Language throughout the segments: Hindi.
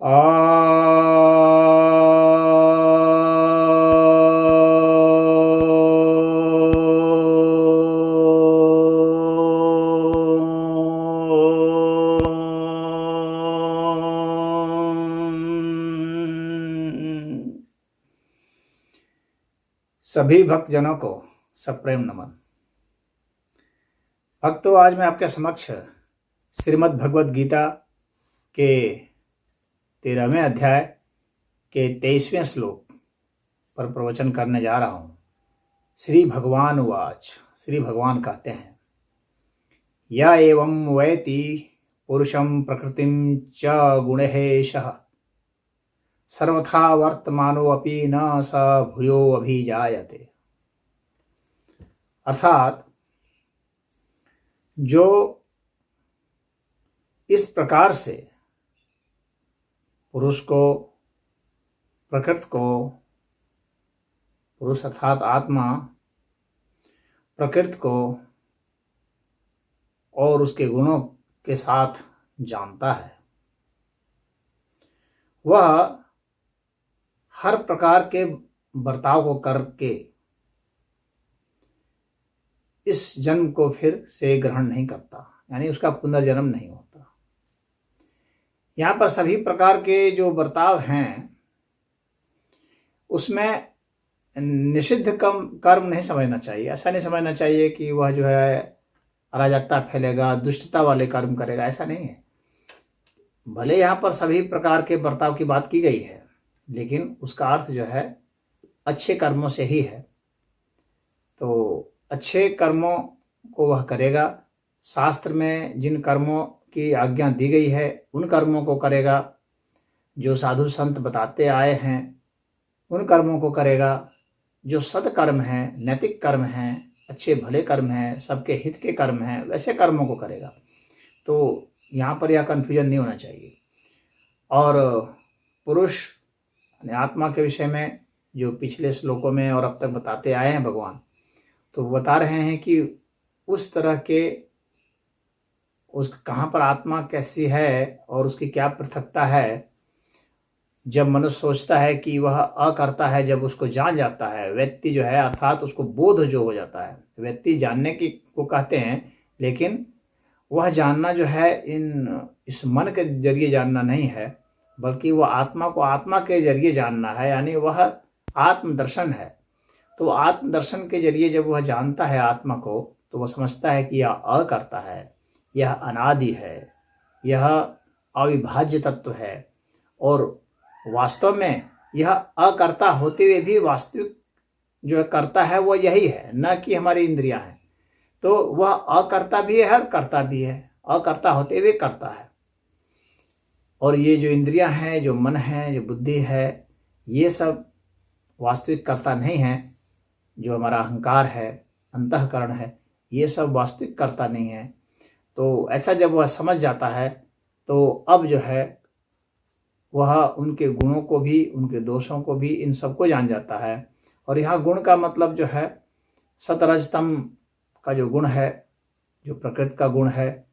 सभी भक्तजनों को सप्रेम नमन। भक्तों, आज मैं आपके समक्ष श्रीमद् भगवद गीता के 13वें अध्याय के 23वें श्लोक पर प्रवचन करने जा रहा हूं। श्री भगवान उवाच, श्री भगवान कहते हैं, या एवं वैति पुरुषं प्रकृतिं च गुणेशः सर्वथा वर्तमानोऽपि न स भूयो अभिजायते। अर्थात जो इस प्रकार से पुरुष को, प्रकृति को, पुरुष अर्थात आत्मा, प्रकृति को और उसके गुणों के साथ जानता है, वह हर प्रकार के बर्ताव को करके इस जन्म को फिर से ग्रहण नहीं करता, यानी उसका पुनर्जन्म नहीं होता। यहाँ पर सभी प्रकार के जो बर्ताव हैं उसमें निषिद्ध कर्म नहीं समझना चाहिए। ऐसा नहीं समझना चाहिए कि वह जो है अराजकता फैलेगा, दुष्टता वाले कर्म करेगा, ऐसा नहीं है। भले यहाँ पर सभी प्रकार के बर्ताव की बात की गई है, लेकिन उसका अर्थ जो है अच्छे कर्मों से ही है। तो अच्छे कर्मों को वह करेगा, शास्त्र में जिन कर्मों की आज्ञा दी गई है उन कर्मों को करेगा, जो साधु संत बताते आए हैं उन कर्मों को करेगा, जो सत्कर्म हैं, नैतिक कर्म हैं, अच्छे भले कर्म हैं, सबके हित के कर्म हैं, वैसे कर्मों को करेगा। तो यहाँ पर यह कन्फ्यूजन नहीं होना चाहिए। और पुरुष आत्मा के विषय में जो पिछले श्लोकों में और अब तक बताते आए हैं भगवान, तो बता रहे हैं कि उस तरह के उस कहाँ पर आत्मा कैसी है और उसकी क्या पृथकता है। जब मनुष्य सोचता है कि वह अकर्ता है, जब उसको जान जाता है व्यक्ति जो है, अर्थात उसको बोध जो हो जाता है, व्यक्ति जानने की को कहते हैं, लेकिन वह जानना जो है इस मन के जरिए जानना नहीं है, बल्कि वह आत्मा को आत्मा के जरिए जानना है, यानी वह आत्मदर्शन है। तो आत्मदर्शन के जरिए जब वह जानता है आत्मा को, तो वह समझता है कि यह अकर्ता है, यह अनादि है, यह अविभाज्य तत्व है, और वास्तव में यह अकर्ता होते हुए भी वास्तविक जो करता है वह यही है, न कि हमारी इंद्रियां हैं। तो वह अकर्ता भी है और कर्ता भी है, अकर्ता होते हुए करता है। और ये जो इंद्रियां हैं, जो मन है, जो बुद्धि है, ये सब वास्तविक कर्ता नहीं है। जो हमारा अहंकार है, अंतःकरण है, ये सब वास्तविक कर्ता नहीं है। तो ऐसा जब वह समझ जाता है, तो अब जो है वह उनके गुणों को भी, उनके दोषों को भी, इन सबको जान जाता है। और यहाँ गुण का मतलब जो है सतरजतम का जो गुण है, जो प्रकृति का गुण है,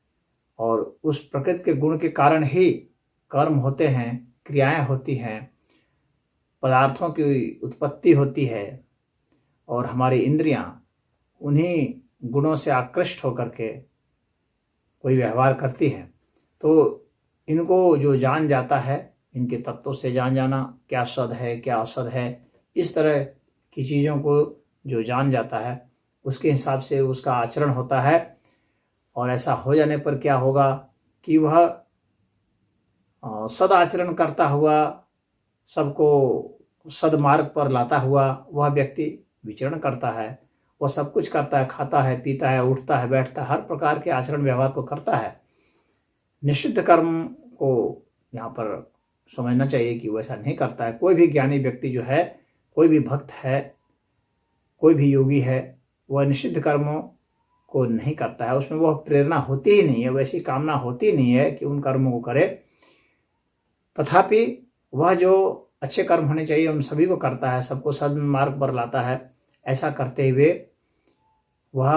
और उस प्रकृति के गुण के कारण ही कर्म होते हैं, क्रियाएं होती हैं, पदार्थों की उत्पत्ति होती है, और हमारी इंद्रियां उन्हीं गुणों से आकृष्ट होकर के कोई व्यवहार करती हैं। तो इनको जो जान जाता है, इनके तत्वों से जान जाना, क्या सद है क्या असद है, इस तरह की चीज़ों को जो जान जाता है, उसके हिसाब से उसका आचरण होता है। और ऐसा हो जाने पर क्या होगा कि वह सदाचरण करता हुआ, सबको सदमार्ग पर लाता हुआ वह व्यक्ति विचरण करता है। वह सब कुछ करता है, खाता है, पीता है, उठता है, बैठता है, हर प्रकार के आचरण व्यवहार को करता है। निषिद्ध कर्म को यहाँ पर समझना चाहिए कि वैसा नहीं करता है। कोई भी ज्ञानी व्यक्ति जो है, कोई भी भक्त है, कोई भी योगी है, वह निषिद्ध कर्मों को नहीं करता है। उसमें वह प्रेरणा होती ही नहीं है, वैसी कामना होती नहीं है कि उन कर्मों को करे। तथापि वह जो अच्छे कर्म होने चाहिए उन सभी को करता है, सबको सन्मार्ग पर लाता है। ऐसा करते हुए वह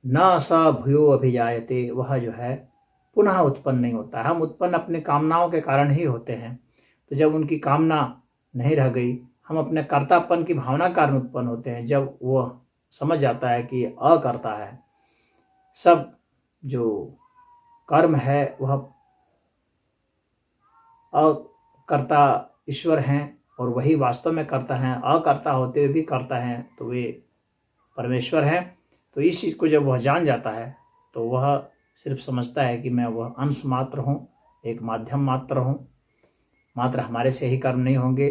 न स भूयो अभिजायते, वह जो है पुनः उत्पन्न नहीं होता। हम उत्पन्न अपनी कामनाओं के कारण ही होते हैं। तो जब उनकी कामना नहीं रह गई, हम अपने कर्तापन की भावना के कारण उत्पन्न होते हैं। जब वो समझ जाता है कि अकर्ता है, सब जो कर्म है वह अकर्ता ईश्वर हैं और वही वास्तव में करता है, अकर्ता होते हुए भी करता है, तो वे परमेश्वर हैं। तो इस चीज़ को जब वह जान जाता है तो वह सिर्फ समझता है कि मैं वह अंश मात्र हूँ, एक माध्यम मात्र हूँ, मात्र हमारे से ही कर्म नहीं होंगे।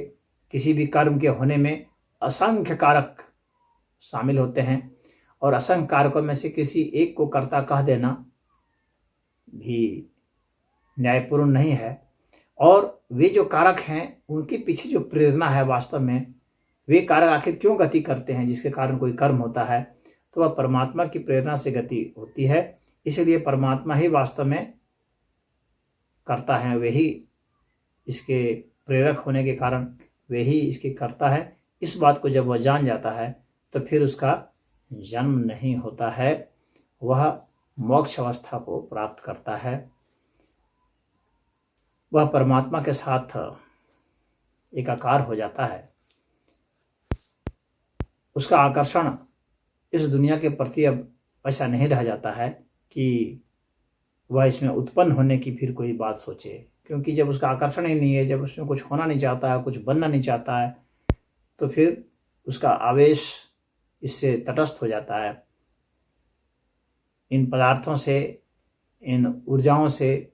किसी भी कर्म के होने में असंख्य कारक शामिल होते हैं और असंख्य कारकों में से किसी एक को कर्ता कह देना भी न्यायपूर्ण नहीं है। और वे जो कारक हैं उनके पीछे जो प्रेरणा है, वास्तव में वे कारक आखिर क्यों गति करते हैं जिसके कारण कोई कर्म होता है, तो वह परमात्मा की प्रेरणा से गति होती है। इसलिए परमात्मा ही वास्तव में करता है, वे ही इसके प्रेरक होने के कारण वे ही इसके करता है। इस बात को जब वह जान जाता है तो फिर उसका जन्म नहीं होता है, वह मोक्ष अवस्था को प्राप्त करता है। वह परमात्मा के साथ एकाकार हो जाता है। उसका आकर्षण इस दुनिया के प्रति अब ऐसा नहीं रह जाता है कि वह इसमें उत्पन्न होने की फिर कोई बात सोचे, क्योंकि जब उसका आकर्षण ही नहीं है, जब उसमें कुछ होना नहीं चाहता है, कुछ बनना नहीं चाहता है, तो फिर उसका आवेश इससे तटस्थ हो जाता है। इन पदार्थों से, इन ऊर्जाओं से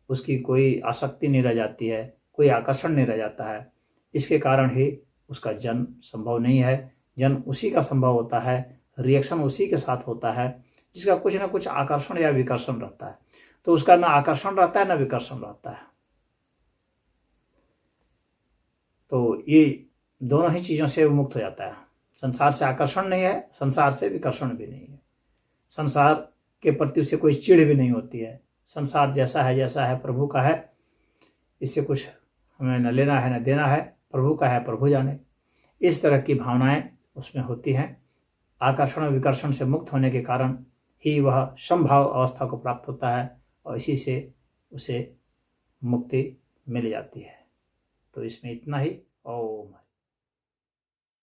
उसकी कोई आसक्ति नहीं रह जाती है, कोई आकर्षण नहीं रह जाता है। इसके कारण ही उसका जन्म संभव नहीं है। जन्म उसी का संभव होता है, रिएक्शन उसी के साथ होता है जिसका कुछ ना कुछ आकर्षण या विकर्षण रहता है। तो उसका ना आकर्षण रहता है ना विकर्षण रहता है। तो ये दोनों ही चीज़ों से मुक्त हो जाता है। संसार से आकर्षण नहीं है, संसार से विकर्षण भी नहीं है। संसार के प्रति उसे कोई चिढ़ भी नहीं होती है। संसार जैसा है प्रभु का है, इससे कुछ हमें न लेना है न देना है, प्रभु का है प्रभु जाने। इस तरह की भावनाएं उसमें होती हैं। आकर्षण और विकर्षण से मुक्त होने के कारण ही वह समभाव अवस्था को प्राप्त होता है और इसी से उसे मुक्ति मिल जाती है। तो इसमें इतना ही। ओम।